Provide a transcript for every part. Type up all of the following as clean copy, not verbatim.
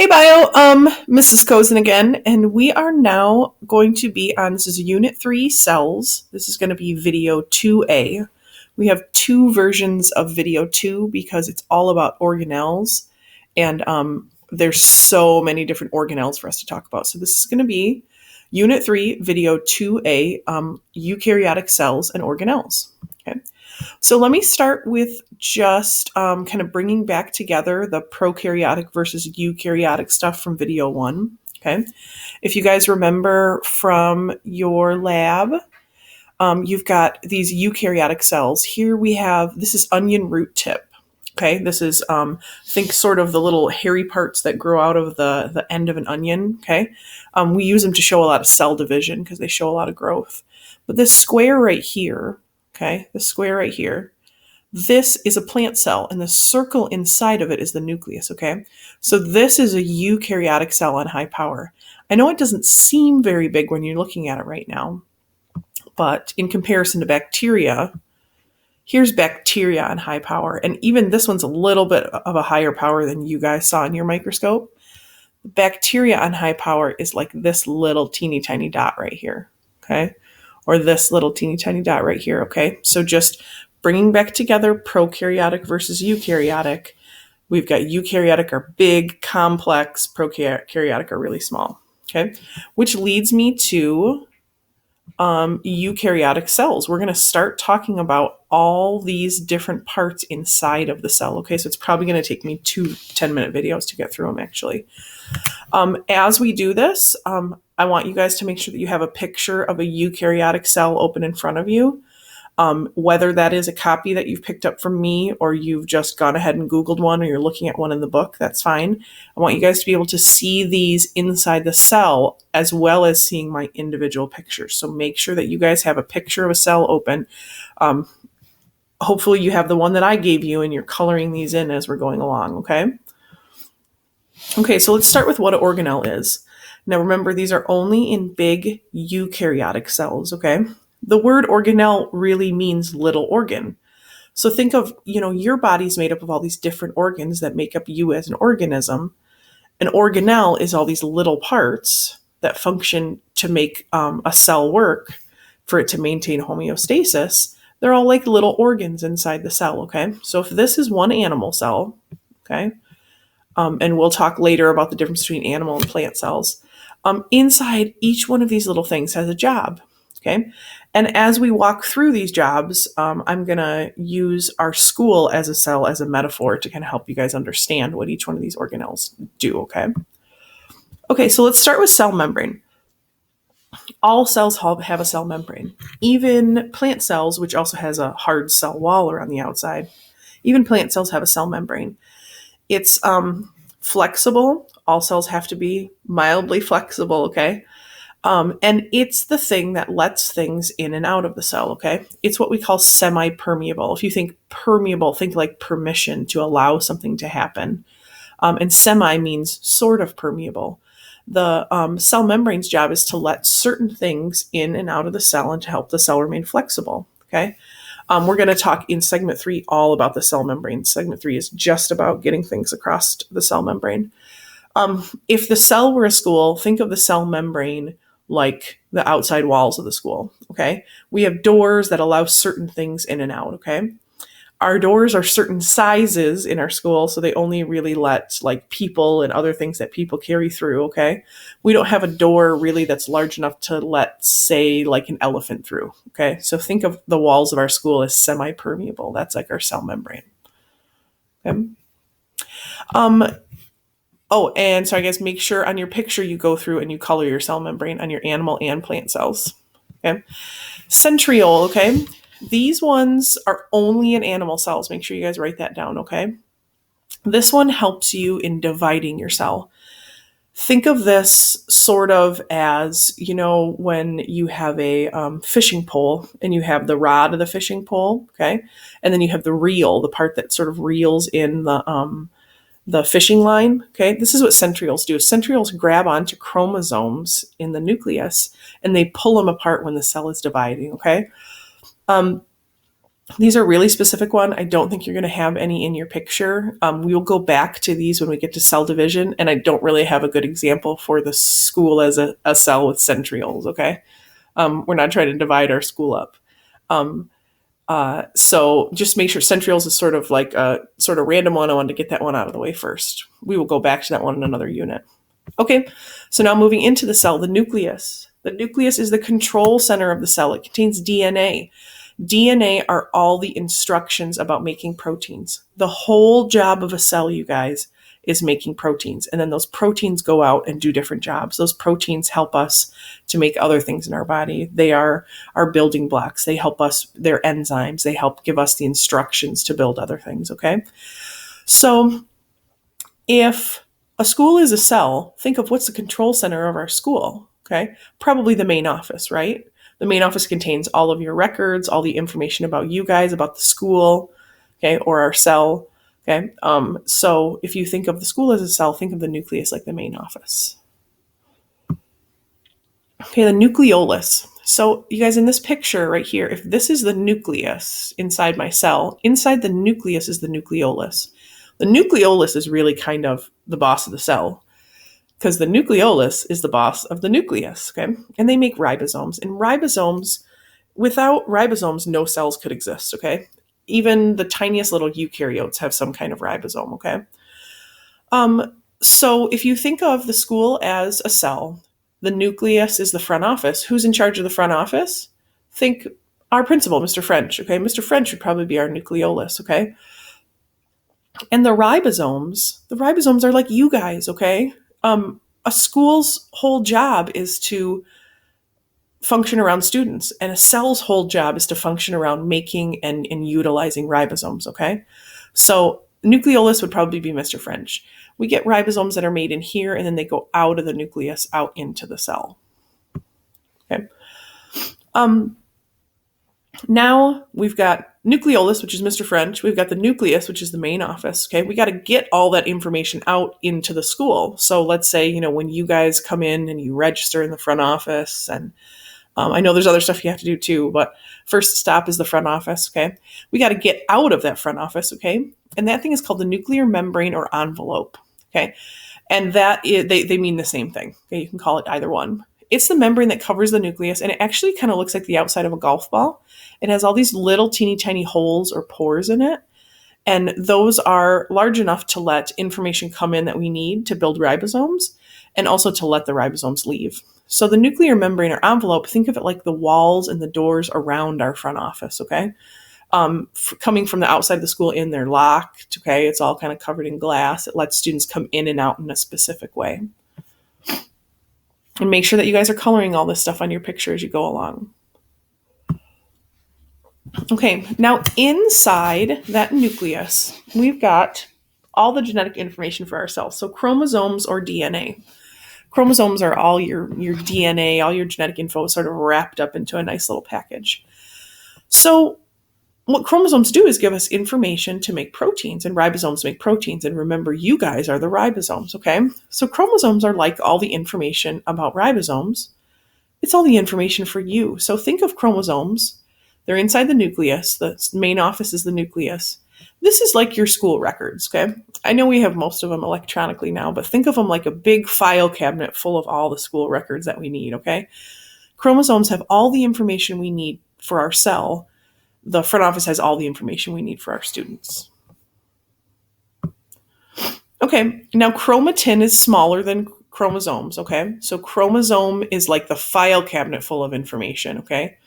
Hey Bio, Mrs. Cozen again, and we are now going to be on, this is Unit 3 cells. This is going to be video 2A. We have two versions of video 2 because it's all about organelles, and there's so many different organelles for us to talk about. So this is going to be Unit 3, video 2A, eukaryotic cells and organelles. Okay. So let me start with just kind of bringing back together the prokaryotic versus eukaryotic stuff from video 1. Okay. If you guys remember from your lab, you've got these eukaryotic cells. Here we have, this is onion root tip. Okay. This is, think sort of the little hairy parts that grow out of the end of an onion. Okay. We use them to show a lot of cell division because they show a lot of growth. But this square right here, okay, the square right here, this is a plant cell, and the circle inside of it is the nucleus, okay? So this is a eukaryotic cell on high power. I know it doesn't seem very big when you're looking at it right now, but in comparison to bacteria, here's bacteria on high power, and even this one's a little bit of a higher power than you guys saw in your microscope. Bacteria on high power is like this little teeny tiny dot right here, okay? Or this little teeny tiny dot right here, okay? So just bringing back together prokaryotic versus eukaryotic. We've got eukaryotic are big, complex, prokaryotic are really small, okay? Which leads me to eukaryotic cells. We're going to start talking about all these different parts inside of the cell, okay? So it's probably going to take me 2 10-minute videos to get through them, actually. As we do this, I want you guys to make sure that you have a picture of a eukaryotic cell open in front of you. Whether that is a copy that you've picked up from me or you've just gone ahead and Googled one or you're looking at one in the book, that's fine. I want you guys to be able to see these inside the cell as well as seeing my individual pictures. So make sure that you guys have a picture of a cell open. Hopefully you have the one that I gave you and you're coloring these in as we're going along, okay? Okay, so let's start with what an organelle is. Now remember, these are only in big eukaryotic cells, okay? The word organelle really means little organ. So think of, your body's made up of all these different organs that make up you as an organism. An organelle is all these little parts that function to make a cell work for it to maintain homeostasis. They're all like little organs inside the cell, okay? So if this is one animal cell, okay, and we'll talk later about the difference between animal and plant cells, inside each one of these little things has a job, okay? And as we walk through these jobs, I'm going to use our school as a cell as a metaphor to kind of help you guys understand what each one of these organelles do, okay? Okay, so let's start with cell membrane. All cells have a cell membrane. Even plant cells, which also has a hard cell wall around the outside, even plant cells have a cell membrane. It's flexible. All cells have to be mildly flexible, okay? And it's the thing that lets things in and out of the cell, okay? It's what we call semi-permeable. If you think permeable, think like permission to allow something to happen. And semi means sort of permeable. The cell membrane's job is to let certain things in and out of the cell and to help the cell remain flexible, okay? We're going to talk in segment 3 all about the cell membrane. Segment 3 is just about getting things across the cell membrane. If the cell were a school, think of the cell membrane like the outside walls of the school, okay? We have doors that allow certain things in and out, okay? Our doors are certain sizes in our school, so they only really let like people and other things that people carry through, okay? We don't have a door really that's large enough to let, say, like an elephant through, okay? So think of the walls of our school as semi-permeable. That's like our cell membrane, okay? Oh, and so I guess make sure on your picture you go through and you color your cell membrane on your animal and plant cells. Okay. Centriole, okay? These ones are only in animal cells. Make sure you guys write that down, okay? This one helps you in dividing your cell. Think of this sort of as, when you have a fishing pole and you have the rod of the fishing pole, okay? And then you have the reel, the part that sort of reels in the fishing line, okay? This is what centrioles do. Centrioles grab onto chromosomes in the nucleus and they pull them apart when the cell is dividing, okay? These are a really specific one. I don't think you're going to have any in your picture. We will go back to these when we get to cell division, and I don't really have a good example for the school as a cell with centrioles, okay? We're not trying to divide our school up. Um, so just make sure centrioles is sort of like a sort of random one. I wanted to get that one out of the way first. We will go back to that one in another unit. Okay, so now moving into the cell, the nucleus. The nucleus is the control center of the cell. It contains DNA. DNA are all the instructions about making proteins. The whole job of a cell, you guys, is making proteins. And then those proteins go out and do different jobs. Those proteins help us to make other things in our body. They are our building blocks. They help us, they're enzymes. They help give us the instructions to build other things, okay? So if a school is a cell, think of what's the control center of our school, okay? Probably the main office, right? The main office contains all of your records, all the information about you guys, about the school, okay, or our cell, okay? So if you think of the school as a cell, think of the nucleus like the main office. Okay, the nucleolus. So you guys, in this picture right here, if this is the nucleus inside my cell, inside the nucleus is the nucleolus. The nucleolus is really kind of the boss of the cell because the nucleolus is the boss of the nucleus, okay? And they make ribosomes. And ribosomes, without ribosomes, no cells could exist, okay? Even the tiniest little eukaryotes have some kind of ribosome, okay? So if you think of the school as a cell, the nucleus is the front office. Who's in charge of the front office? Think our principal, Mr. French, okay? Mr. French would probably be our nucleolus, okay? And the ribosomes are like you guys, okay? A school's whole job is to function around students, and a cell's whole job is to function around making and utilizing ribosomes, okay? So nucleolus would probably be Mr. French. We get ribosomes that are made in here, and then they go out of the nucleus, out into the cell, okay? Now we've got nucleolus, which is Mr. French. We've got the nucleus, which is the main office. Okay, we got to get all that information out into the school. So let's say, when you guys come in and you register in the front office, and I know there's other stuff you have to do too, but first stop is the front office. Okay, we got to get out of that front office. Okay, and that thing is called the nuclear membrane or envelope. Okay, and that is, they mean the same thing. Okay, you can call it either one. It's the membrane that covers the nucleus, and it actually kind of looks like the outside of a golf ball. It has all these little teeny tiny holes or pores in it, and those are large enough to let information come in that we need to build ribosomes and also to let the ribosomes leave. So the nuclear membrane or envelope, think of it like the walls and the doors around our front office, okay? Coming from the outside of the school in, they're locked, okay? It's all kind of covered in glass. It lets students come in and out in a specific way. And make sure that you guys are coloring all this stuff on your picture as you go along. Okay, now inside that nucleus, we've got all the genetic information for ourselves. So chromosomes or DNA. Chromosomes are all your DNA, all your genetic info sort of wrapped up into a nice little package. So what chromosomes do is give us information to make proteins, and ribosomes make proteins. And remember, you guys are the ribosomes, okay? So chromosomes are like all the information about ribosomes. It's all the information for you. So think of chromosomes. They're inside the nucleus. The main office is the nucleus. This is like your school records, okay? I know we have most of them electronically now, but think of them like a big file cabinet full of all the school records that we need, okay? Chromosomes have all the information we need for our cell. The front office has all the information we need for our students. Okay, now chromatin is smaller than chromosomes, okay? So chromosome is like the file cabinet full of information, okay?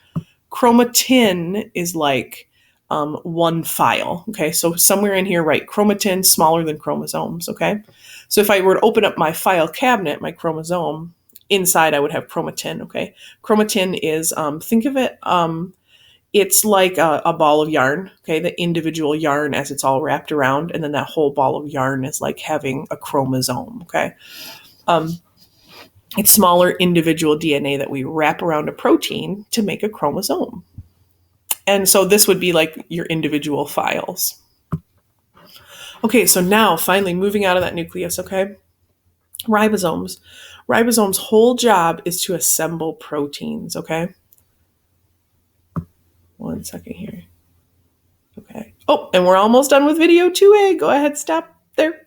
Chromatin is like one file, okay? So somewhere in here, right, chromatin smaller than chromosomes, okay? So if I were to open up my file cabinet, my chromosome, inside I would have chromatin, okay? Chromatin is, think of it, it's like a ball of yarn, okay? The individual yarn as it's all wrapped around, and then that whole ball of yarn is like having a chromosome, okay? It's smaller individual DNA that we wrap around a protein to make a chromosome. And so this would be like your individual files. Okay, so now finally moving out of that nucleus, okay? Ribosomes. Ribosomes' whole job is to assemble proteins, okay? One second here. Okay. Oh, and we're almost done with video 2A. Go ahead, stop there.